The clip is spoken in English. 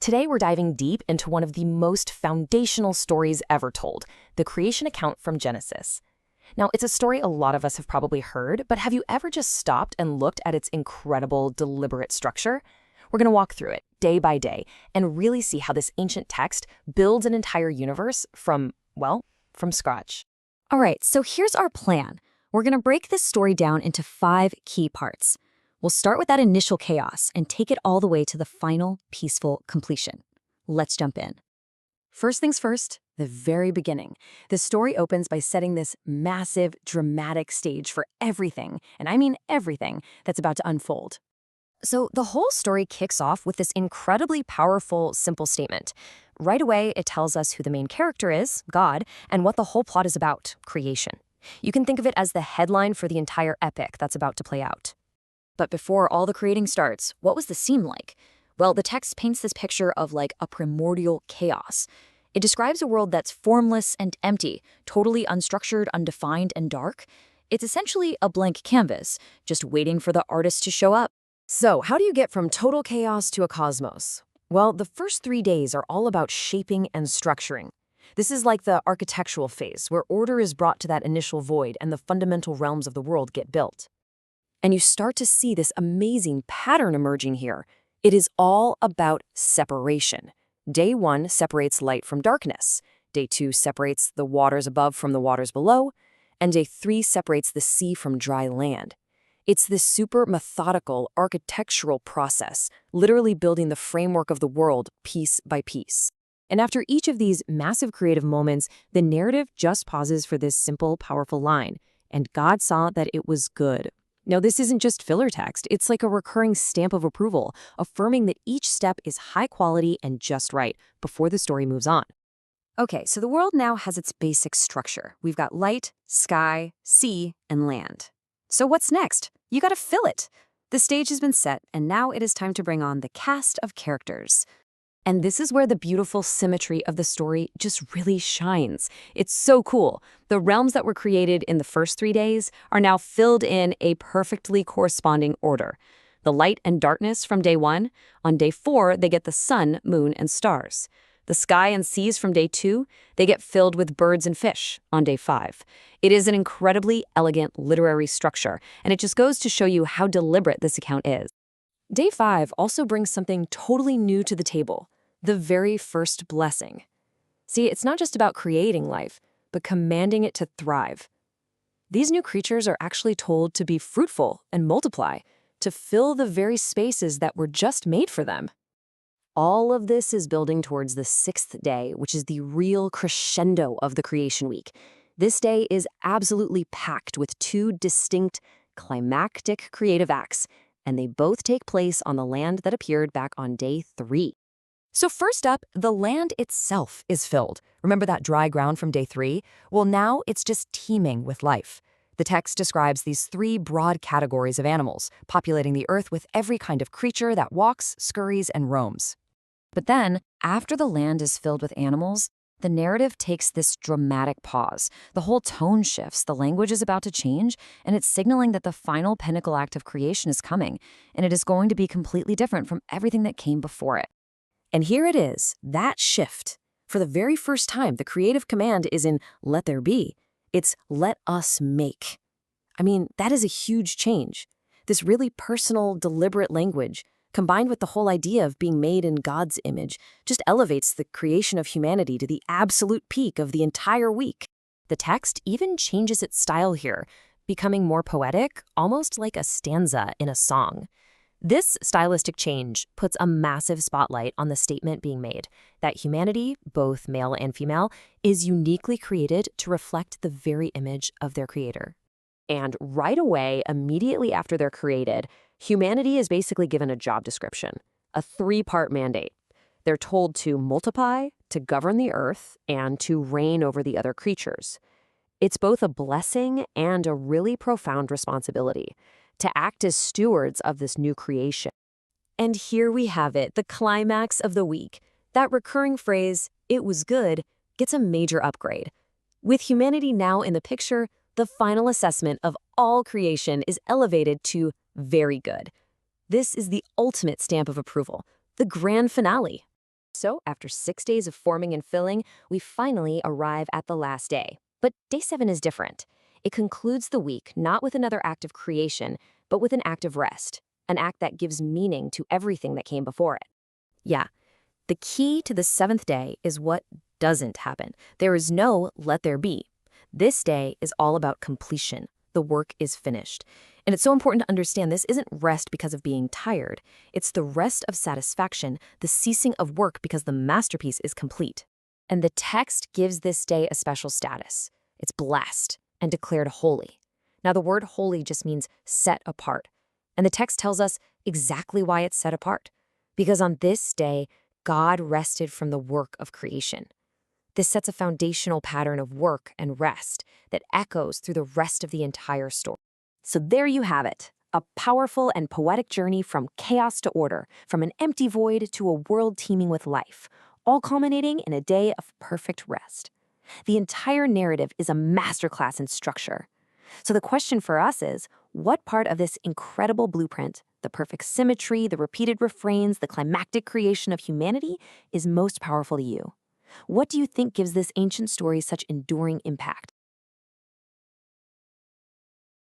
Today we're diving deep into one of the most foundational stories ever told, the creation account from Genesis. Now, it's a story a lot of us have probably heard, but have you ever just stopped and looked at its incredible, deliberate structure? We're going to walk through it day by day and really see how this ancient text builds an entire universe from scratch. All right, so here's our plan. We're going to break this story down into 5 key parts. We'll start with that initial chaos and take it all the way to the final, peaceful completion. Let's jump in. First things first, the very beginning. The story opens by setting this massive, dramatic stage for everything, and I mean everything, that's about to unfold. So the whole story kicks off with this incredibly powerful, simple statement. Right away, it tells us who the main character is, God, and what the whole plot is about, creation. You can think of it as the headline for the entire epic that's about to play out. But before all the creating starts, what was the scene like? Well, the text paints this picture of like a primordial chaos. It describes a world that's formless and empty, totally unstructured, undefined, and dark. It's essentially a blank canvas, just waiting for the artist to show up. So, how do you get from total chaos to a cosmos? Well, the first 3 days are all about shaping and structuring. This is like the architectural phase, where order is brought to that initial void and the fundamental realms of the world get built. And you start to see this amazing pattern emerging here. It is all about separation. Day 1 separates light from darkness. Day 2 separates the waters above from the waters below. And Day 3 separates the sea from dry land. It's this super methodical architectural process, literally building the framework of the world piece by piece. And after each of these massive creative moments, the narrative just pauses for this simple, powerful line. And God saw that it was good. Now, this isn't just filler text. It's like a recurring stamp of approval, affirming that each step is high quality and just right before the story moves on. Okay, so the world now has its basic structure. We've got light, sky, sea, and land. So what's next? You gotta fill it. The stage has been set, and now it is time to bring on the cast of characters. And this is where the beautiful symmetry of the story just really shines. It's so cool. The realms that were created in the first 3 days are now filled in a perfectly corresponding order. The light and darkness from day 1. On day 4, they get the sun, moon, and stars. The sky and seas from day 2, they get filled with birds and fish on day 5. It is an incredibly elegant literary structure, and it just goes to show you how deliberate this account is. Day 5 also brings something totally new to the table. The very first blessing. See, it's not just about creating life, but commanding it to thrive. These new creatures are actually told to be fruitful and multiply, to fill the very spaces that were just made for them. All of this is building towards the 6th day, which is the real crescendo of the creation week. This day is absolutely packed with 2 distinct, climactic creative acts, and they both take place on the land that appeared back on day 3. So first up, the land itself is filled. Remember that dry ground from day 3? Well, now it's just teeming with life. The text describes these 3 broad categories of animals, populating the earth with every kind of creature that walks, scurries, and roams. But then, after the land is filled with animals, the narrative takes this dramatic pause. The whole tone shifts, the language is about to change, and it's signaling that the final pinnacle act of creation is coming, and it is going to be completely different from everything that came before it. And here it is, that shift. For the very first time, the creative command is in let there be. It's let us make. I mean, that is a huge change. This really personal, deliberate language, combined with the whole idea of being made in God's image, just elevates the creation of humanity to the absolute peak of the entire week. The text even changes its style here, becoming more poetic, almost like a stanza in a song. This stylistic change puts a massive spotlight on the statement being made that humanity, both male and female, is uniquely created to reflect the very image of their creator. And right away, immediately after they're created, humanity is basically given a job description, a 3-part mandate. They're told to multiply, to govern the earth, and to reign over the other creatures. It's both a blessing and a really profound responsibility to act as stewards of this new creation. And here we have it, the climax of the week. That recurring phrase, "it was good," gets a major upgrade. With humanity now in the picture, the final assessment of all creation is elevated to very good. This is the ultimate stamp of approval, the grand finale. So, after 6 days of forming and filling, we finally arrive at the last day. But day 7 is different. It concludes the week not with another act of creation, but with an act of rest, an act that gives meaning to everything that came before it. Yeah, the key to the 7th day is what doesn't happen. There is no let there be. This day is all about completion. The work is finished. And it's so important to understand this isn't rest because of being tired. It's the rest of satisfaction, the ceasing of work because the masterpiece is complete. And the text gives this day a special status. It's blessed and declared holy. Now, the word holy just means set apart. And the text tells us exactly why it's set apart. Because on this day, God rested from the work of creation. This sets a foundational pattern of work and rest that echoes through the rest of the entire story. So there you have it, a powerful and poetic journey from chaos to order, from an empty void to a world teeming with life, all culminating in a day of perfect rest. The entire narrative is a masterclass in structure. So the question for us is, what part of this incredible blueprint, the perfect symmetry, the repeated refrains, the climactic creation of humanity, is most powerful to you? What do you think gives this ancient story such enduring impact?